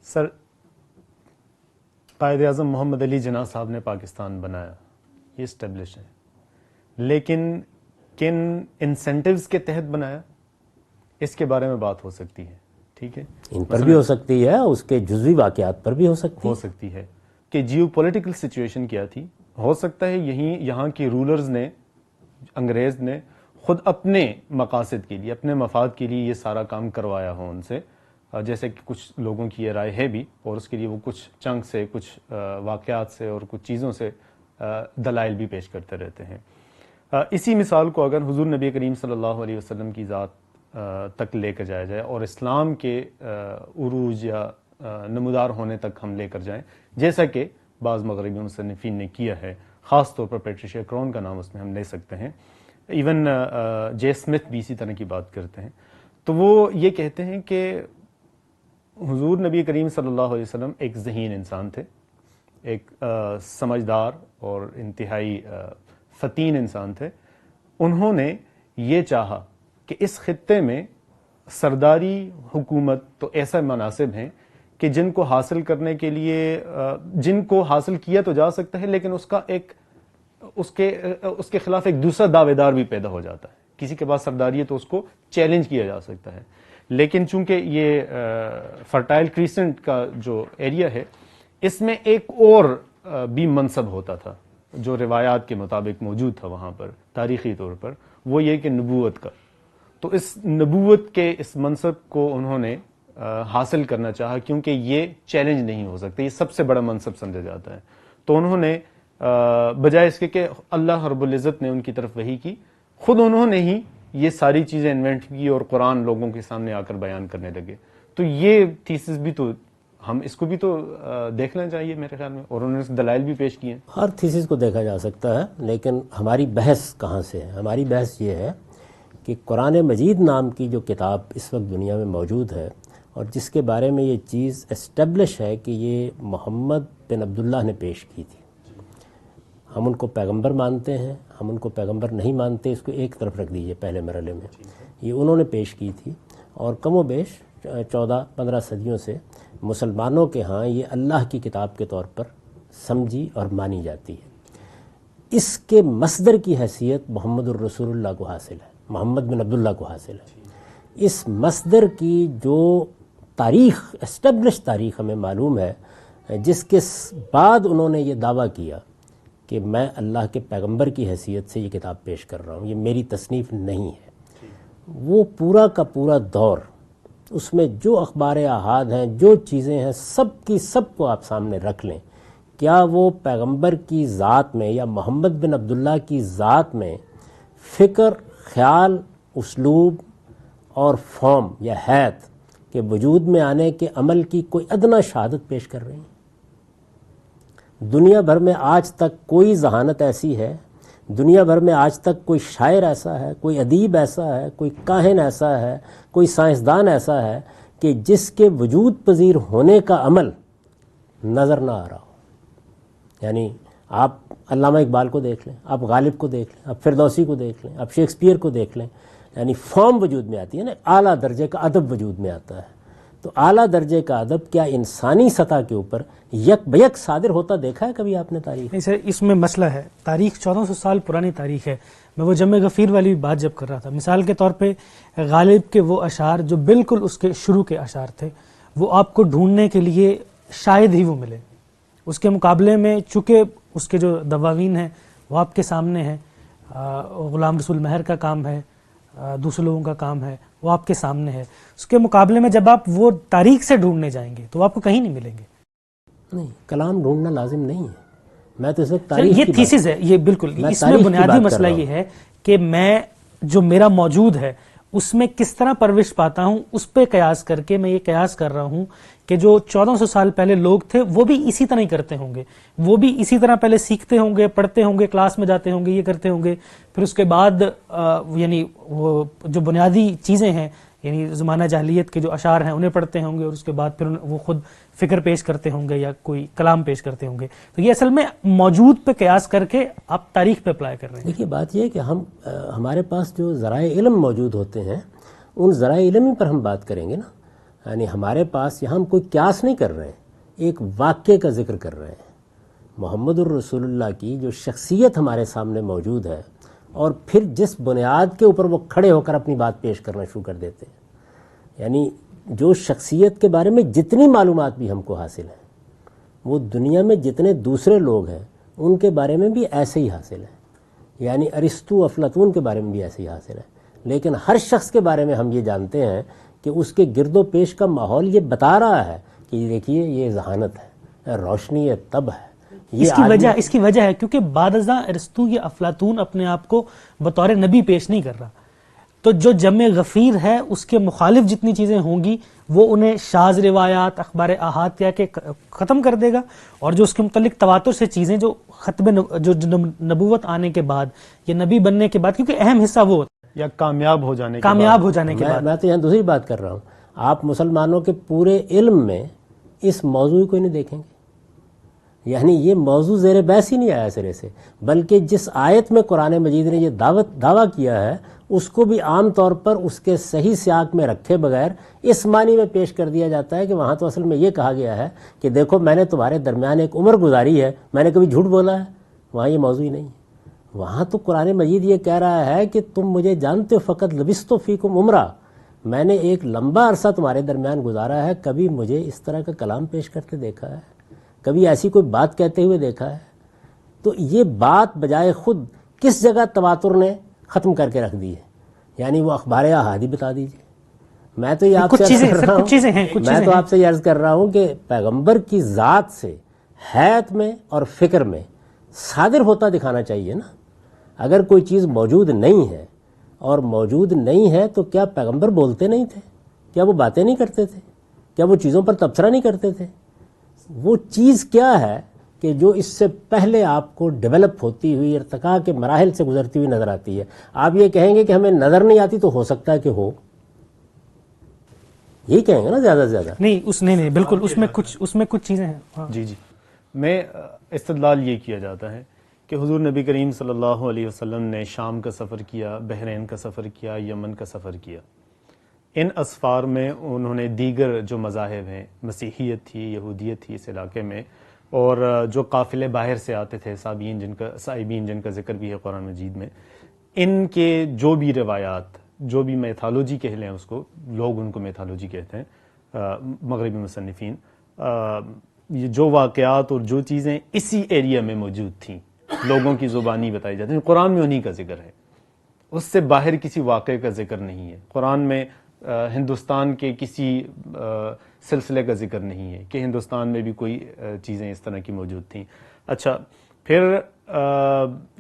سر، قائد اعظم محمد علی جناح صاحب نے پاکستان بنایا، یہ اسٹیبلش ہے، لیکن کن انسینٹیوز کے تحت بنایا اس کے بارے میں بات ہو سکتی ہے، ٹھیک ہے، ان پر بھی ہو سکتی ہے، اس کے جزوی واقعات پر بھی ہو سکتی ہے کہ جیو پولیٹیکل سچویشن کیا تھی. ہو سکتا ہے یہاں کے رولرز نے، انگریز نے خود اپنے مقاصد کے لیے، اپنے مفاد کے لیے یہ سارا کام کروایا ہو ان سے، جیسے کہ کچھ لوگوں کی یہ رائے ہے بھی، اور اس کے لیے وہ کچھ چنک سے، کچھ واقعات سے اور کچھ چیزوں سے دلائل بھی پیش کرتے رہتے ہیں. اسی مثال کو اگر حضور نبی کریم صلی اللہ علیہ وسلم کی ذات تک لے کر جایا جائے اور اسلام کے عروج یا نمودار ہونے تک ہم لے کر جائیں، جیسا کہ بعض مغربی مصنفین نے کیا ہے، خاص طور پر پیٹریشیا کرون کا نام اس میں ہم لے سکتے ہیں، ایون جے اسمتھ بھی اسی طرح کی بات کرتے ہیں، تو وہ یہ کہتے ہیں کہ حضور نبی کریم صلی اللہ علیہ وسلم ایک ذہین انسان تھے، ایک سمجھدار اور انتہائی فطین انسان تھے. انہوں نے یہ چاہا کہ اس خطے میں سرداری حکومت تو ایسا مناسب ہیں کہ جن کو حاصل کرنے کے لیے، جن کو حاصل کیا تو جا سکتا ہے، لیکن اس کے خلاف ایک دوسرا دعوے دار بھی پیدا ہو جاتا ہے. کسی کے پاس سرداری ہے تو اس کو چیلنج کیا جا سکتا ہے، لیکن چونکہ یہ فرٹائل کریسنٹ کا جو ایریا ہے، اس میں ایک اور بھی منصب ہوتا تھا جو روایات کے مطابق موجود تھا وہاں پر تاریخی طور پر، وہ یہ کہ نبوت کا. تو اس نبوت کے اس منصب کو انہوں نے حاصل کرنا چاہا، کیونکہ یہ چیلنج نہیں ہو سکتا، یہ سب سے بڑا منصب سمجھا جاتا ہے. تو انہوں نے بجائے اس کے کہ اللہ رب العزت نے ان کی طرف وحی کی، خود انہوں نے ہی یہ ساری چیزیں انوینٹ کی اور قرآن لوگوں کے سامنے آ کر بیان کرنے لگے. تو یہ تھیسس بھی تو ہم اس کو بھی تو دیکھنا چاہیے میرے خیال میں، اور انہوں نے دلائل بھی پیش کیے ہیں. ہر تھیسس کو دیکھا جا سکتا ہے، لیکن ہماری بحث کہاں سے ہے؟ ہماری بحث یہ ہے کہ قرآن مجید نام کی جو کتاب اس وقت دنیا میں موجود ہے اور جس کے بارے میں یہ چیز اسٹیبلش ہے کہ یہ محمد بن عبداللہ نے پیش کی تھی. ہم ان کو پیغمبر مانتے ہیں، ہم ان کو پیغمبر نہیں مانتے، اس کو ایک طرف رکھ دیجئے پہلے مرحلے میں. یہ انہوں نے پیش کی تھی، اور کم و بیش 14-15 صدیوں سے مسلمانوں کے ہاں یہ اللہ کی کتاب کے طور پر سمجھی اور مانی جاتی ہے. اس کے مصدر کی حیثیت محمد الرسول اللہ کو حاصل ہے، محمد بن عبداللہ کو حاصل ہے. اس مصدر کی جو تاریخ، اسٹیبلش تاریخ ہمیں معلوم ہے، جس کے بعد انہوں نے یہ دعویٰ کیا کہ میں اللہ کے پیغمبر کی حیثیت سے یہ کتاب پیش کر رہا ہوں، یہ میری تصنیف نہیں ہے. وہ پورا کا پورا دور، اس میں جو اخبار احاد ہیں، جو چیزیں ہیں، سب کی سب کو آپ سامنے رکھ لیں. کیا وہ پیغمبر کی ذات میں یا محمد بن عبداللہ کی ذات میں فکر، خیال، اسلوب اور فارم یا حیت کے وجود میں آنے کے عمل کی کوئی ادنا شہادت پیش کر رہے ہیں؟ دنیا بھر میں آج تک کوئی ذہانت ایسی ہے، دنیا بھر میں آج تک کوئی شاعر ایسا ہے، کوئی ادیب ایسا ہے، کوئی کاہن ایسا ہے، کوئی سائنسدان ایسا ہے کہ جس کے وجود پذیر ہونے کا عمل نظر نہ آ رہا ہو؟ یعنی آپ علامہ اقبال کو دیکھ لیں، آپ غالب کو دیکھ لیں، آپ فردوسی کو دیکھ لیں، آپ شیکسپیئر کو دیکھ لیں، یعنی فارم وجود میں آتی ہے نا، اعلیٰ درجے کا ادب وجود میں آتا ہے. تو اعلیٰ درجے کا ادب کیا انسانی سطح کے اوپر یک بیک صادر ہوتا دیکھا ہے کبھی آپ نے تاریخ؟ نہیں سر، اس میں مسئلہ ہے، تاریخ 1400 سال پرانی تاریخ ہے. میں وہ جمع غفیر والی بات جب کر رہا تھا، مثال کے طور پہ غالب کے وہ اشعار جو بالکل اس کے شروع کے اشعار تھے، وہ آپ کو ڈھونڈنے کے لیے شاید ہی وہ ملے. اس کے مقابلے میں چونکہ اس کے جو دواوین ہیں وہ آپ کے سامنے ہیں، غلام رسول مہر کا کام ہے، دوسرے لوگوں کا کام ہے، وہ آپ کے سامنے ہے. اس کے مقابلے میں جب آپ وہ تاریخ سے ڈھونڈنے جائیں گے تو آپ کو کہیں نہیں ملیں گے. نہیں، کلام ڈھونڈنا لازم نہیں ہے. میں تو اس وقت تاریخ یہ تھیسس ہے، یہ بالکل اس میں بنیادی مسئلہ یہ ہے کہ میں جو میرا موجود ہے اس میں کس طرح پرورش پاتا ہوں، اس پہ قیاس کر کے میں یہ قیاس کر رہا ہوں کہ جو 1400 سال پہلے لوگ تھے وہ بھی اسی طرح ہی کرتے ہوں گے، وہ بھی اسی طرح پہلے سیکھتے ہوں گے، پڑھتے ہوں گے، کلاس میں جاتے ہوں گے، یہ کرتے ہوں گے. پھر اس کے بعد یعنی وہ جو بنیادی چیزیں ہیں، یعنی زمانہ جاہلیت کے جو اشعار ہیں انہیں پڑھتے ہوں گے، اور اس کے بعد پھر وہ خود فکر پیش کرتے ہوں گے یا کوئی کلام پیش کرتے ہوں گے. تو یہ اصل میں موجود پہ قیاس کر کے آپ تاریخ پہ اپلائی کر رہے ہیں. دیکھیے بات یہ ہے کہ ہمارے پاس جو ذرائع علم موجود ہوتے ہیں، ان ذرائع علم پر ہم بات کریں گے نا. یعنی ہمارے پاس یہاں ہم کوئی قیاس نہیں کر رہے ہیں، ایک واقعے کا ذکر کر رہے ہیں۔ محمد الرسول اللہ کی جو شخصیت ہمارے سامنے موجود ہے، اور پھر جس بنیاد کے اوپر وہ کھڑے ہو کر اپنی بات پیش کرنا شروع کر دیتے ہیں، یعنی جو شخصیت کے بارے میں جتنی معلومات بھی ہم کو حاصل ہیں، وہ دنیا میں جتنے دوسرے لوگ ہیں ان کے بارے میں بھی ایسے ہی حاصل ہے، یعنی ارسطو افلاطون کے بارے میں بھی ایسے ہی حاصل ہے۔ لیکن ہر شخص کے بارے میں ہم یہ جانتے ہیں کہ اس کے گرد و پیش کا ماحول یہ بتا رہا ہے کہ یہ دیکھیے یہ ذہانت ہے، روشنی ہے، تب ہے۔ اس کی وجہ ہے کیونکہ بعد ازاں ارسطو یا افلاطون اپنے آپ کو بطور نبی پیش نہیں کر رہا، تو جو جمع غفیر ہے اس کے مخالف جتنی چیزیں ہوں گی وہ انہیں شاذ روایات، اخبار احاد کیا کہ ختم کر دے گا، اور جو اس کے متعلق تواتر سے چیزیں جو ختم جو نبوت آنے کے بعد یا نبی بننے کے بعد، کیونکہ اہم حصہ وہ ہوتا ہے یا کامیاب ہو جانے کے بعد۔ میں تو یہاں دوسری بات کر رہا ہوں، آپ مسلمانوں کے پورے علم میں اس موضوع کو نہیں دیکھیں گے، یعنی یہ موضوع زیر بحث ہی نہیں آیا سرے سے، بلکہ جس آیت میں قرآن مجید نے یہ دعویٰ کیا ہے اس کو بھی عام طور پر اس کے صحیح سیاق میں رکھے بغیر اس معنی میں پیش کر دیا جاتا ہے کہ وہاں تو اصل میں یہ کہا گیا ہے کہ دیکھو میں نے تمہارے درمیان ایک عمر گزاری ہے، میں نے کبھی جھوٹ بولا ہے۔ وہاں یہ موضوع ہی نہیں ہے، وہاں تو قرآن مجید یہ کہہ رہا ہے کہ تم مجھے جانتے ہو، فقط لبثت فیکم عمرہ، میں نے ایک لمبا عرصہ تمہارے درمیان گزارا ہے، کبھی مجھے اس طرح کا کلام پیش کرتے دیکھا ہے، کبھی ایسی کوئی بات کہتے ہوئے دیکھا ہے؟ تو یہ بات بجائے خود کس جگہ تواتر نے ختم کر کے رکھ دی ہے، یعنی وہ اخبار احادی بتا دیجیے۔ میں تو یہ آپ سے یہ عرض کر رہا ہوں کہ پیغمبر کی ذات سے حیات میں اور فکر میں صادر ہوتا دکھانا چاہیے نا۔ اگر کوئی چیز موجود نہیں ہے اور موجود نہیں ہے تو کیا پیغمبر بولتے نہیں تھے؟ کیا وہ باتیں نہیں کرتے تھے؟ کیا وہ چیزوں پر تبصرہ نہیں کرتے تھے؟ وہ چیز کیا ہے کہ جو اس سے پہلے آپ کو ڈیولپ ہوتی ہوئی ارتقاء کے مراحل سے گزرتی ہوئی نظر آتی ہے؟ آپ یہ کہیں گے کہ ہمیں نظر نہیں آتی تو ہو سکتا ہے کہ ہو، یہی کہیں گے نا زیادہ سے زیادہ۔ نہیں بالکل، اس میں کچھ چیزیں ہیں۔ جی میں استدلال یہ کیا جاتا ہے کہ حضور نبی کریم صلی اللہ علیہ وسلم نے شام کا سفر کیا، بحرین کا سفر کیا، یمن کا سفر کیا۔ ان اسفار میں انہوں نے دیگر جو مذاہب ہیں، مسیحیت تھی، یہودیت تھی اس علاقے میں، اور جو قافلے باہر سے آتے تھے، سائبین جن کا ذکر بھی ہے قرآن مجید میں، ان کے جو بھی روایات، جو بھی میتھالوجی کہہ لیں اس کو، لوگ ان کو میتھالوجی کہتے ہیں مغربی مصنفین، یہ جو واقعات اور جو چیزیں اسی ایریا میں موجود تھیں، لوگوں کی زبانی بتائی جاتی ہیں، قرآن میں انہی کا ذکر ہے، اس سے باہر کسی واقعے کا ذکر نہیں ہے۔ قرآن میں ہندوستان کے کسی سلسلے کا ذکر نہیں ہے کہ ہندوستان میں بھی کوئی چیزیں اس طرح کی موجود تھیں۔ اچھا، پھر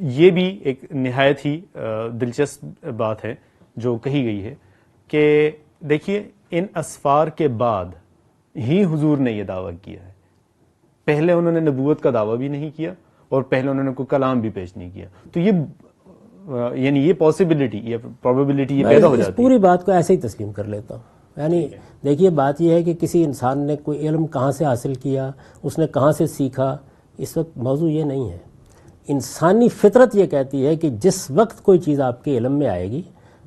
یہ بھی ایک نہایت ہی دلچسپ بات ہے جو کہی گئی ہے کہ دیکھیے ان اسفار کے بعد ہی حضور نے یہ دعویٰ کیا ہے، پہلے انہوں نے نبوت کا دعویٰ بھی نہیں کیا اور پہلے انہوں نے کوئی کلام بھی پیش نہیں کیا، تو یہ پاسبلٹی، یہ پروبیبلٹی یہ پیدا ہو جاتی ہے۔ اس پوری بات کو ایسے ہی تسلیم کر لیتا ہوں، یعنی دیکھیے بات یہ ہے کہ کسی انسان نے کوئی علم کہاں سے حاصل کیا، اس نے کہاں سے سیکھا، اس وقت موضوع یہ نہیں ہے۔ انسانی فطرت یہ کہتی ہے کہ جس وقت کوئی چیز آپ کے علم میں آئے گی،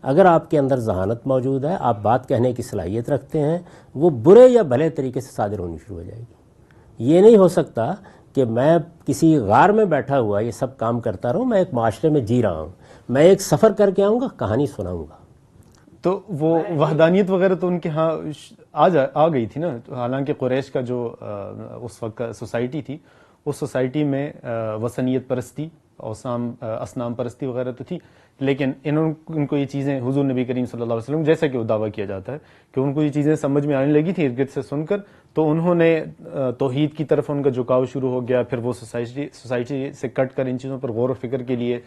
اگر آپ کے اندر ذہانت موجود ہے، آپ بات کہنے کی صلاحیت رکھتے ہیں، وہ برے یا بھلے طریقے سے صادر ہونی شروع ہو جائے گی۔ یہ نہیں ہو سکتا کہ میں کسی غار میں بیٹھا ہوا یہ سب کام کرتا رہوں، میں ایک معاشرے میں جی رہا ہوں، میں ایک سفر کر کے آؤں گا، کہانی سناؤں گا۔ تو وہ وحدانیت وغیرہ تو ان کے ہاں آ گئی تھی نا، حالانکہ قریش کا جو اس وقت کا سوسائٹی تھی، اس سوسائٹی میں وثنیت پرستی، اصنام پرستی وغیرہ تو تھی، لیکن ان کو یہ چیزیں حضور نبی کریم صلی اللہ علیہ وسلم، جیسا کہ وہ دعویٰ کیا جاتا ہے کہ ان کو یہ چیزیں سمجھ میں آنے لگی تھی ارد گرد سے سن کر، تو انہوں نے توحید کی طرف ان کا جھکاؤ شروع ہو گیا، پھر وہ سوسائٹی سے کٹ کر ان چیزوں پر غور و فکر کے لیے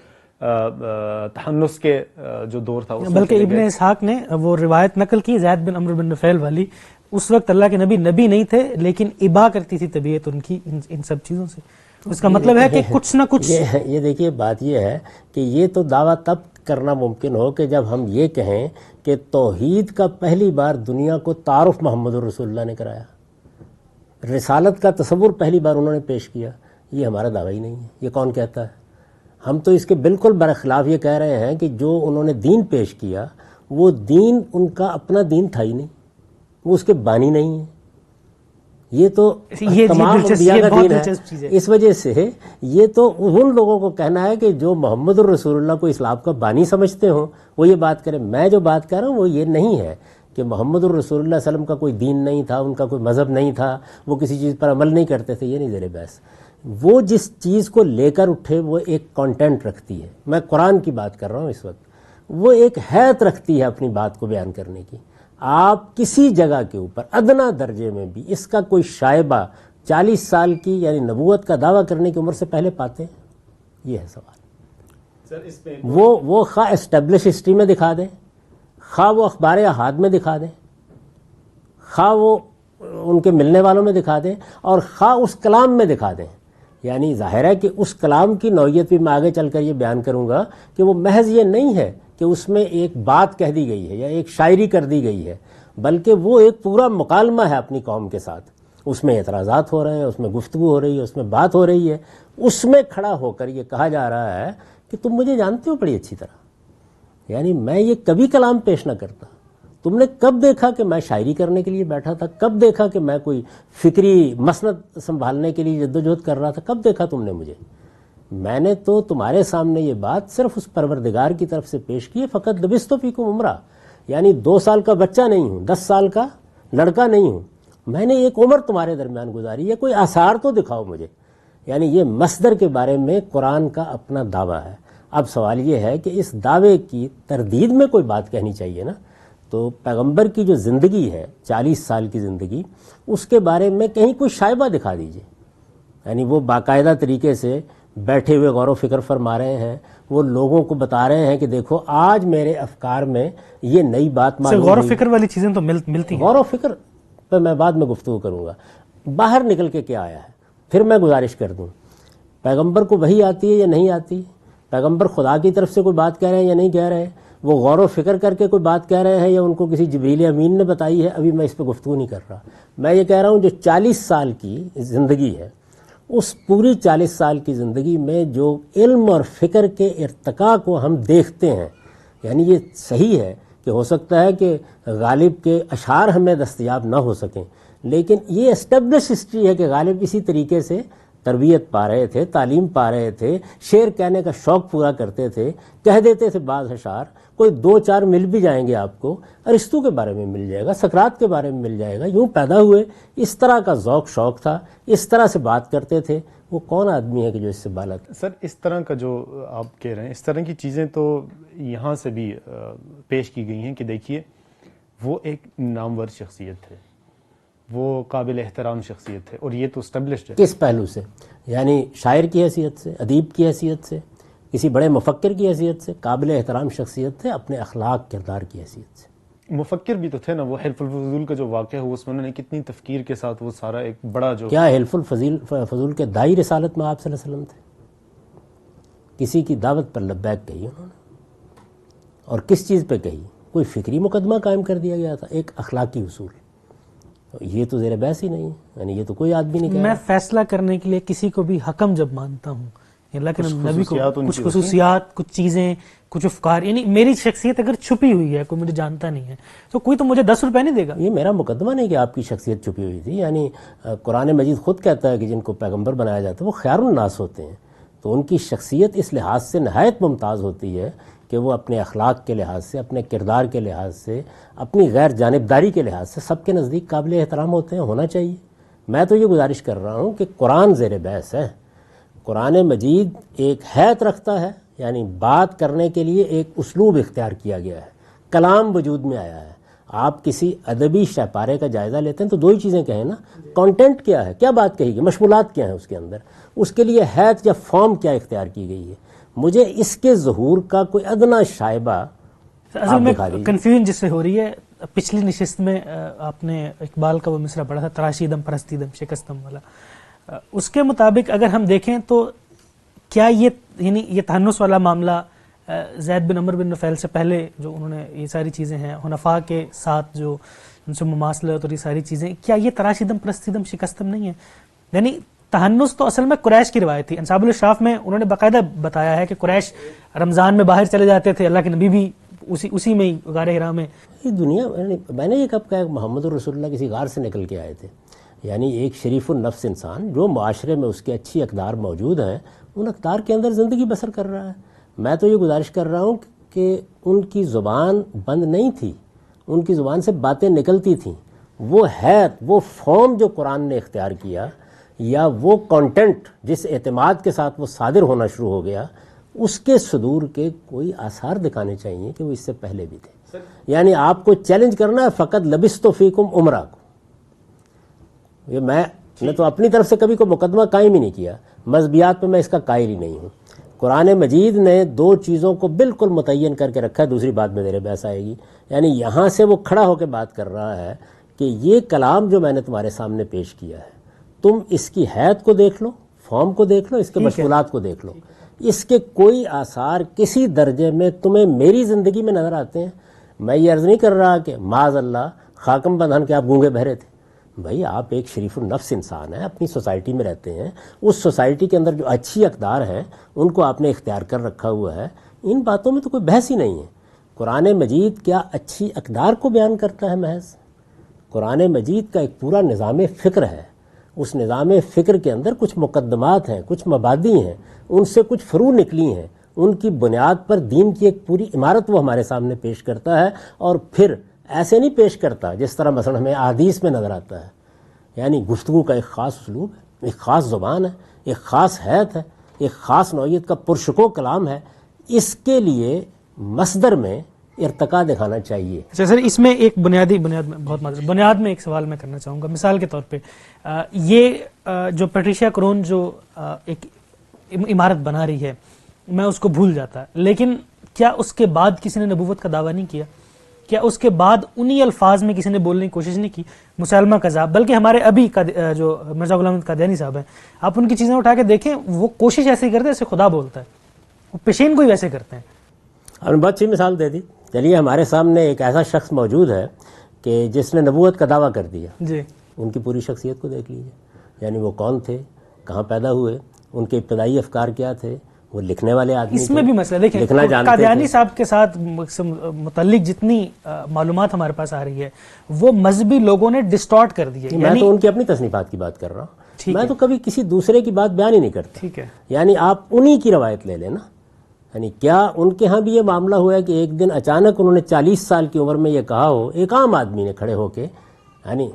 تحنس کے جو دور تھا، بلکہ ابن اسحاق نے وہ روایت نقل کی زید بن عمرو بن نفیل والی، اس وقت اللہ کے نبی نہیں تھے لیکن ابا کرتی تھی طبیعت ان کی ان سب چیزوں سے۔ اس کا مطلب ہے کہ کچھ نہ کچھ یہ دیکھیے بات یہ ہے کہ یہ تو دعویٰ تب کرنا ممکن ہو کہ جب ہم یہ کہیں کہ توحید کا پہلی بار دنیا کو تعارف محمد الرسول اللہ نے کرایا، رسالت کا تصور پہلی بار انہوں نے پیش کیا۔ یہ ہمارا دعویٰ ہی نہیں ہے، یہ کون کہتا ہے؟ ہم تو اس کے بالکل برخلاف یہ کہہ رہے ہیں کہ جو انہوں نے دین پیش کیا وہ دین ان کا اپنا دین تھا ہی نہیں، وہ اس کے بانی نہیں ہے. یہ تو تمام انبیاء کا دین ہے. اس وجہ سے یہ تو ان لوگوں کو کہنا ہے کہ جو محمد الرسول اللہ کو اسلام کا بانی سمجھتے ہوں وہ یہ بات کریں. میں جو بات کر رہا ہوں وہ یہ نہیں ہے کہ محمد الرسول اللہ صلی اللہ علیہ وسلم کا کوئی دین نہیں تھا, ان کا کوئی مذہب نہیں تھا, وہ کسی چیز پر عمل نہیں کرتے تھے. یہ نہیں زیر بحث. وہ جس چیز کو لے کر اٹھے وہ ایک کانٹینٹ رکھتی ہے. میں قرآن کی بات کر رہا ہوں اس وقت. وہ ایک حیثیت رکھتی ہے اپنی بات کو بیان کرنے کی. آپ کسی جگہ کے اوپر ادنا درجے میں بھی اس کا کوئی شائبہ 40 سال کی یعنی نبوت کا دعویٰ کرنے کی عمر سے پہلے پاتے ہیں؟ یہ ہے سوال. سر اس پہ وہ خواہ اسٹیبلش ہسٹری میں دکھا دیں, خواہ وہ اخبار احاد میں دکھا دیں, خواہ وہ ان کے ملنے والوں میں دکھا دیں, اور خواہ اس کلام میں دکھا دیں. یعنی ظاہر ہے کہ اس کلام کی نوعیت بھی میں آگے چل کر یہ بیان کروں گا کہ وہ محض یہ نہیں ہے کہ اس میں ایک بات کہہ دی گئی ہے یا ایک شاعری کر دی گئی ہے, بلکہ وہ ایک پورا مکالمہ ہے اپنی قوم کے ساتھ. اس میں اعتراضات ہو رہے ہیں, اس میں گفتگو ہو رہی ہے, اس میں بات ہو رہی ہے. اس میں کھڑا ہو کر یہ کہا جا رہا ہے کہ تم مجھے جانتے ہو بڑی اچھی طرح, یعنی میں یہ کبھی کلام پیش نہ کرتا. تم نے کب دیکھا کہ میں شاعری کرنے کے لیے بیٹھا تھا؟ کب دیکھا کہ میں کوئی فکری مسند سنبھالنے کے لیے جدوجہد کر رہا تھا؟ کب دیکھا تم نے مجھے؟ میں نے تو تمہارے سامنے یہ بات صرف اس پروردگار کی طرف سے پیش کی ہے. فقط لبثت فیکم عمرہ, یعنی 2 سال کا بچہ نہیں ہوں, 10 سال کا لڑکا نہیں ہوں. میں نے ایک عمر تمہارے درمیان گزاری ہے. کوئی آثار تو دکھاؤ مجھے. یعنی یہ مصدر کے بارے میں قرآن کا اپنا دعویٰ ہے. اب سوال یہ ہے کہ اس دعوے کی تردید میں کوئی بات کہنی چاہیے نا. تو پیغمبر کی جو زندگی ہے 40 سال کی زندگی, اس کے بارے میں کہیں کوئی شائبہ دکھا دیجئے. یعنی وہ باقاعدہ طریقے سے بیٹھے ہوئے غور و فکر فرما رہے ہیں, وہ لوگوں کو بتا رہے ہیں کہ دیکھو آج میرے افکار میں یہ نئی بات معلوم ہوئی. غور و فکر والی چیزیں تو ملتی ہیں. غور و فکر پہ میں بعد میں گفتگو کروں گا. باہر نکل کے کیا آیا ہے پھر میں گزارش کر دوں. پیغمبر کو وحی آتی ہے یا نہیں آتی؟ پیغمبر خدا کی طرف سے کوئی بات کہہ رہے ہیں یا نہیں کہہ رہے؟ وہ غور و فکر کر کے کوئی بات کہہ رہے ہیں یا ان کو کسی جبریل امین نے بتائی ہے؟ ابھی میں اس پہ گفتگو نہیں کر رہا. میں یہ کہہ رہا ہوں جو 40 سال کی زندگی ہے, اس پوری 40 سال کی زندگی میں جو علم اور فکر کے ارتقاء کو ہم دیکھتے ہیں, یعنی یہ صحیح ہے کہ ہو سکتا ہے کہ غالب کے اشعار ہمیں دستیاب نہ ہو سکیں, لیکن یہ اسٹیبلش ہسٹری ہے کہ غالب اسی طریقے سے تربیت پا رہے تھے, تعلیم پا رہے تھے, شعر کہنے کا شوق پورا کرتے تھے, کہہ دیتے تھے بعض اشعار. کوئی 2-4 مل بھی جائیں گے آپ کو, ارسطو کے بارے میں مل جائے گا, سقراط کے بارے میں مل جائے گا. یوں پیدا ہوئے, اس طرح کا ذوق شوق تھا, اس طرح سے بات کرتے تھے. وہ کون آدمی ہے کہ جو اس سے بالا تھا؟ سر اس طرح کا جو آپ کہہ رہے ہیں, اس طرح کی چیزیں تو یہاں سے بھی پیش کی گئی ہیں کہ دیکھیے وہ ایک نامور شخصیت ہے, وہ قابل احترام شخصیت ہے, اور یہ تو اسٹیبلشڈ ہے. کس پہلو سے؟ یعنی شاعر کی حیثیت سے, ادیب کی حیثیت سے, کسی بڑے مفکر کی حیثیت سے قابل احترام شخصیت تھے, اپنے اخلاق کردار کی حیثیت سے. مفکر بھی تو تھے نا. وہ حلف الفضول کا جو واقعہ ہوا اس میں انہوں نے کتنی تفکیر کے ساتھ وہ سارا ایک بڑا جو کیا حلف الفضول کے دائی رسالت میں آپ صلی اللہ علیہ وسلم تھے؟ کسی کی دعوت پر لبیک کہی انہوں نے, اور کس چیز پہ کہی؟ کوئی فکری مقدمہ قائم کر دیا گیا تھا, ایک اخلاقی اصول. یہ تو زیر بحث ہی نہیں ہے, یعنی یہ تو کوئی آدمی نہیں کہہ رہا. میں فیصلہ کرنے کے لیے کسی کو بھی حکم جب مانتا ہوں, اللہ کے نبی کو کچھ خصوصیات, کچھ چیزیں, کچھ افکار, یعنی میری شخصیت اگر چھپی ہوئی ہے, کوئی مجھے جانتا نہیں ہے, تو کوئی تو مجھے 10 روپے نہیں دے گا. یہ میرا مقدمہ نہیں کہ آپ کی شخصیت چھپی ہوئی تھی. یعنی قرآن مجید خود کہتا ہے کہ جن کو پیغمبر بنایا جاتا ہے وہ خیار الناس ہوتے ہیں, تو ان کی شخصیت اس لحاظ سے نہایت ممتاز ہوتی ہے کہ وہ اپنے اخلاق کے لحاظ سے, اپنے کردار کے لحاظ سے, اپنی غیر جانبداری کے لحاظ سے سب کے نزدیک قابل احترام ہوتے ہیں, ہونا چاہیے. میں تو یہ گزارش کر رہا ہوں کہ قرآن زیر بحث ہے. قرآن مجید ایک حیثیت رکھتا ہے, یعنی بات کرنے کے لیے ایک اسلوب اختیار کیا گیا ہے, کلام وجود میں آیا ہے. آپ کسی ادبی شہپارے کا جائزہ لیتے ہیں تو 2 ہی چیزیں کہیں نا, کانٹینٹ کیا ہے, کیا بات کہی گئی, مشمولات کیا ہیں اس کے اندر, اس کے لیے حیثیت یا فارم کیا اختیار کی گئی ہے. مجھے اس کے ظہور کا کوئی ادنا شائبہ اصل میں کنفیوژن جس سے ہو رہی ہے. پچھلی نشست میں آپ نے اقبال کا وہ مصرع پڑھا تھا, تراشی دم پرستی دم شکستم والا. اس کے مطابق اگر ہم دیکھیں تو کیا یہ تہنس والا معاملہ زید بن عمر بن نفیل سے پہلے جو انہوں نے یہ ساری چیزیں ہیں, حنفاء کے ساتھ جو ان سے مماثلت اور یہ ساری چیزیں, کیا یہ تراشی دم پرستی دم شکستم نہیں ہے؟ یعنی تہنس تو اصل میں قریش کی روایت تھی. انصاب الاشراف میں انہوں نے باقاعدہ بتایا ہے کہ قریش رمضان میں باہر چلے جاتے تھے, اللہ کے نبی بھی اسی میں ہی غار ہرا میں. یہ دنیا میں نے یہ کب کہا محمد رسول اللہ کسی غار سے نکل کے آئے تھے. یعنی ایک شریف النفس انسان جو معاشرے میں اس کے اچھی اقدار موجود ہیں ان اقدار کے اندر زندگی بسر کر رہا ہے. میں تو یہ گزارش کر رہا ہوں کہ ان کی زبان بند نہیں تھی, ان کی زبان سے باتیں نکلتی تھیں. وہ ہے وہ فارم جو قرآن نے اختیار کیا یا وہ کانٹینٹ جس اعتماد کے ساتھ وہ صادر ہونا شروع ہو گیا, اس کے صدور کے کوئی آثار دکھانے چاہیے کہ وہ اس سے پہلے بھی تھے. یعنی آپ کو چیلنج کرنا ہے فقط لبثت فیکم عمرہ کو. یہ میں نے تو اپنی طرف سے کبھی کوئی مقدمہ قائم ہی نہیں کیا, مذہبیات پہ میں اس کا قائل ہی نہیں ہوں. قرآن مجید نے دو چیزوں کو بالکل متعین کر کے رکھا ہے, دوسری بات میں میرے بحث آئے گی. یعنی یہاں سے وہ کھڑا ہو کے بات کر رہا ہے کہ یہ کلام جو میں نے تمہارے سامنے پیش کیا ہے, تم اس کی حیت کو دیکھ لو, فارم کو دیکھ لو, اس کے مشمولات کو دیکھ لو. اس کے کوئی آثار کسی درجے میں تمہیں میری زندگی میں نظر آتے ہیں؟ میں یہ عرض نہیں کر رہا کہ معاذ اللہ خاکم بندھن کے آپ گونگے بہرے تھے. بھائی آپ ایک شریف النفس انسان ہیں, اپنی سوسائٹی میں رہتے ہیں, اس سوسائٹی کے اندر جو اچھی اقدار ہیں ان کو آپ نے اختیار کر رکھا ہوا ہے. ان باتوں میں تو کوئی بحث ہی نہیں ہے. قرآن مجید کیا اچھی اقدار کو بیان کرتا ہے محض؟ قرآن مجید کا ایک پورا نظام فکر ہے. اس نظام فکر کے اندر کچھ مقدمات ہیں, کچھ مبادی ہیں, ان سے کچھ فروع نکلی ہیں, ان کی بنیاد پر دین کی ایک پوری عمارت وہ ہمارے سامنے پیش کرتا ہے. اور پھر ایسے نہیں پیش کرتا جس طرح مثلا ہمیں احادیث میں نظر آتا ہے. یعنی گفتگو کا ایک خاص اسلوب ہے, ایک خاص زبان ہے, ایک خاص حیت ہے, ایک خاص نوعیت کا پرشکو کلام ہے. اس کے لیے مصدر میں ارتقا دکھانا چاہیے. اچھا سر, اس میں ایک بنیاد میں بہت بنیاد میں ایک سوال میں کرنا چاہوں گا. مثال کے طور پہ یہ جو پیٹریشیا کرون جو ایک عمارت بنا رہی ہے, میں اس کو بھول جاتا, لیکن کیا اس کے بعد کسی نے نبوت کا دعویٰ نہیں کیا؟ کیا اس کے بعد انہی الفاظ میں کسی نے بولنے کی کوشش نہیں کی؟ مسلمہ کذاب, بلکہ ہمارے ابھی جو مرزا غلام احمد قادیانی صاحب ہیں, آپ ان کی چیزیں اٹھا کے دیکھیں, وہ کوشش ایسے ہی کرتے ہیں جیسے خدا بولتا ہے, وہ پیشین کو ہی ویسے کرتے ہیں. آپ نے بہت اچھی مثال دے دی. چلیے ہمارے سامنے ایک ایسا شخص موجود ہے کہ جس نے نبوت کا دعویٰ کر دیا. جی, ان کی پوری شخصیت کو دیکھ لیجیے. یعنی وہ کون تھے, کہاں پیدا ہوئے, ان کے ابتدائی افکار کیا تھے, وہ لکھنے والے آدمی اس میں بھی مسئلہ دیکھیں, لکھنا جانتے قادیانی صاحب کے ساتھ متعلق جتنی معلومات ہمارے پاس آ رہی ہے وہ مذہبی لوگوں نے ڈسٹارٹ کر دی ہے. میں تو ان کی اپنی تصنیفات کی بات کر رہا ہوں, میں تو کبھی کسی دوسرے کی بات بیان ہی نہیں کرتا. ٹھیک ہے, یعنی آپ انہی کی روایت لے لیں نا. یعنی کیا ان کے ہاں بھی یہ معاملہ ہوا ہے کہ ایک دن اچانک انہوں نے 40 سال کی عمر میں یہ کہا ہو, ایک عام آدمی نے کھڑے ہو کے, یعنی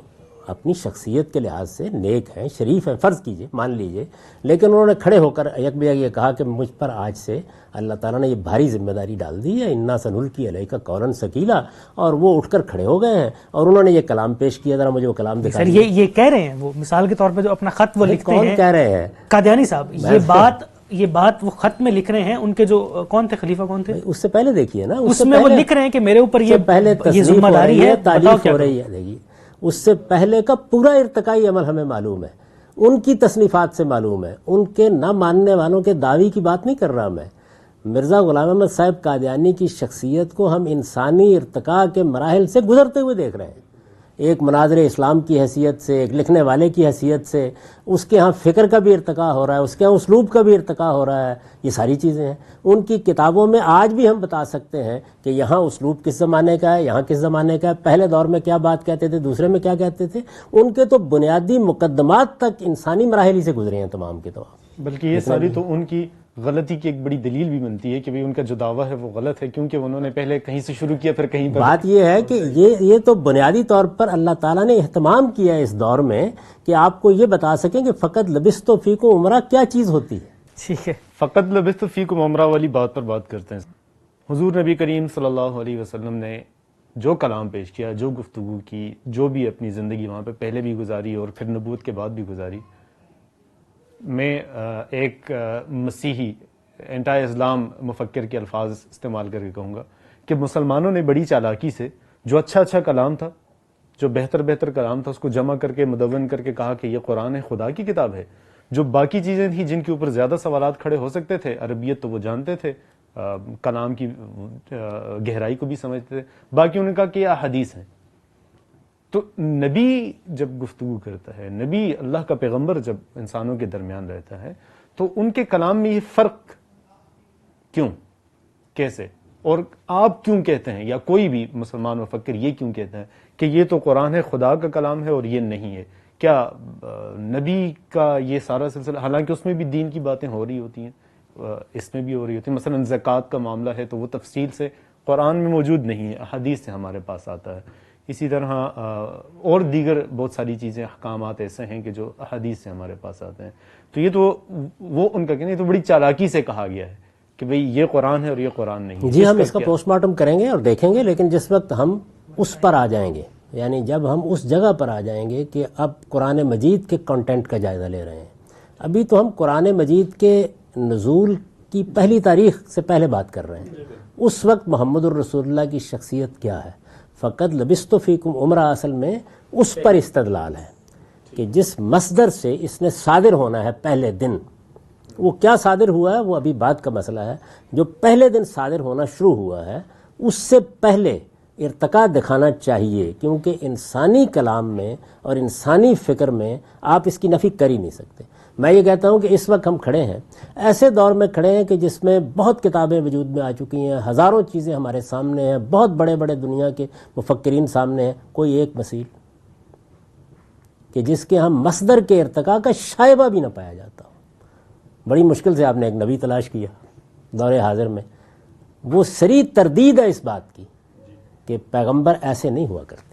اپنی شخصیت کے لحاظ سے نیک ہیں, شریف ہیں, فرض کیجئے, مان لیجئے, لیکن انہوں نے کھڑے ہو کر یک بیک یہ کہا کہ مجھ پر آج سے اللہ تعالیٰ نے یہ بھاری ذمہ داری ڈال دی ہے, انا سنلقی علیک قولا ثقیلا, اور وہ اٹھ کر کھڑے ہو گئے ہیں اور انہوں نے یہ کلام پیش کیا. ذرا مجھے وہ کلام دکھائیں. سر یہ کہہ رہے ہیں, وہ مثال کے طور پہ جو اپنا خط وہ لکھتے ہیں, کون کہہ رہے ہیں؟ قادیانی صاحب. یہ بات وہ خط میں لکھ رہے ہیں, ان کے جو کون تھے, خلیفہ کون تھے, اس سے پہلے دیکھیے نا, اس میں وہ لکھ رہے ہیں کہ میرے اوپر یہ ذمہ داری ہے, تعریف ہو رہی ہے. دیکھیے اس سے پہلے کا پورا ارتقائی عمل ہمیں معلوم ہے, ان کی تصنیفات سے معلوم ہے. ان کے نہ ماننے والوں کے دعوی کی بات نہیں کر رہا میں. مرزا غلام احمد صاحب قادیانی کی شخصیت کو ہم انسانی ارتقاء کے مراحل سے گزرتے ہوئے دیکھ رہے ہیں. ایک مناظر اسلام کی حیثیت سے, ایک لکھنے والے کی حیثیت سے, اس کے ہاں فکر کا بھی ارتقاء ہو رہا ہے, اس کے ہاں اسلوب کا بھی ارتقاء ہو رہا ہے. یہ ساری چیزیں ہیں. ان کی کتابوں میں آج بھی ہم بتا سکتے ہیں کہ یہاں اسلوب کس زمانے کا ہے, یہاں کس زمانے کا ہے, پہلے دور میں کیا بات کہتے تھے, دوسرے میں کیا کہتے تھے. ان کے تو بنیادی مقدمات تک انسانی مراحل ہی سے گزرے ہیں تمام کے تمام. بلکہ یہ ساری تو ان کی غلطی کی ایک بڑی دلیل بھی بنتی ہے کہ ان کا جو دعویٰ ہے وہ غلط ہے, کیونکہ انہوں نے پہلے کہیں سے شروع کیا پھر کہیں پر. بات یہ ہے کہ یہ تو بنیادی طور پر اللہ تعالیٰ نے اہتمام کیا ہے اس دور میں کہ آپ کو یہ بتا سکیں کہ فقط لبثت فیکم عمرہ کیا چیز ہوتی ہے. ٹھیک ہے, فقط لبثت فیکم عمرہ والی بات پر بات کرتے ہیں. حضور نبی کریم صلی اللہ علیہ وسلم نے جو کلام پیش کیا, جو گفتگو کی, جو بھی اپنی زندگی وہاں پہ پہلے بھی گزاری اور پھر نبوت کے بعد بھی گزاری, میں ایک مسیحی اینٹائی اسلام مفکر کے الفاظ استعمال کر کے کہوں گا کہ مسلمانوں نے بڑی چالاکی سے جو اچھا کلام تھا, جو بہتر کلام تھا, اس کو جمع کر کے مدون کر کے کہا کہ یہ قرآن خدا کی کتاب ہے. جو باقی چیزیں تھیں جن کے اوپر زیادہ سوالات کھڑے ہو سکتے تھے, عربیت تو وہ جانتے تھے, کلام کی گہرائی کو بھی سمجھتے تھے, باقی انہوں نے کہا کہ یہ احادیث ہیں. تو نبی جب گفتگو کرتا ہے, نبی اللہ کا پیغمبر جب انسانوں کے درمیان رہتا ہے, تو ان کے کلام میں یہ فرق کیوں, کیسے؟ اور آپ کیوں کہتے ہیں یا کوئی بھی مسلمان مفکر یہ کیوں کہتا ہے کہ یہ تو قرآن ہے، خدا کا کلام ہے اور یہ نہیں ہے؟ کیا نبی کا یہ سارا سلسلہ، حالانکہ اس میں بھی دین کی باتیں ہو رہی ہوتی ہیں، اس میں بھی ہو رہی ہوتی ہیں، مثلا زکوٰۃ کا معاملہ ہے تو وہ تفصیل سے قرآن میں موجود نہیں ہے، حدیث سے ہمارے پاس آتا ہے. اسی طرح اور دیگر بہت ساری چیزیں، احکامات ایسے ہیں کہ جو حدیث سے ہمارے پاس آتے ہیں. تو یہ تو وہ ان کا کہنا، یہ تو بڑی چالاکی سے کہا گیا ہے کہ بھئی یہ قرآن ہے اور یہ قرآن نہیں ہے. جی ہم اس کا پوسٹ مارٹم کریں گے اور دیکھیں گے، لیکن جس وقت ہم اس پر آ جائیں گے، یعنی جب ہم اس جگہ پر آ جائیں گے کہ اب قرآن مجید کے کنٹینٹ کا جائزہ لے رہے ہیں، ابھی تو ہم قرآن مجید کے نزول کی پہلی تاریخ سے پہلے بات کر رہے ہیں. اس وقت محمد الرسول اللہ کی شخصیت کیا ہے؟ فقط لبثت فیکم عمرہ اصل میں اس پر استدلال ہے کہ جس مصدر سے اس نے صادر ہونا ہے پہلے دن، وہ کیا صادر ہوا ہے وہ ابھی بات کا مسئلہ ہے. جو پہلے دن صادر ہونا شروع ہوا ہے اس سے پہلے ارتقاء دکھانا چاہیے، کیونکہ انسانی کلام میں اور انسانی فکر میں آپ اس کی نفی کر ہی نہیں سکتے. میں یہ کہتا ہوں کہ اس وقت ہم کھڑے ہیں ایسے دور میں کھڑے ہیں کہ جس میں بہت کتابیں وجود میں آ چکی ہیں، ہزاروں چیزیں ہمارے سامنے ہیں، بہت بڑے بڑے دنیا کے مفکرین سامنے ہیں، کوئی ایک مسیل کہ جس کے ہم مصدر کے ارتقاء کا شائبہ بھی نہ پایا جاتا ہو. بڑی مشکل سے آپ نے ایک نبی تلاش کیا دور حاضر میں. وہ صریح تردید ہے اس بات کی کہ پیغمبر ایسے نہیں ہوا کرتے.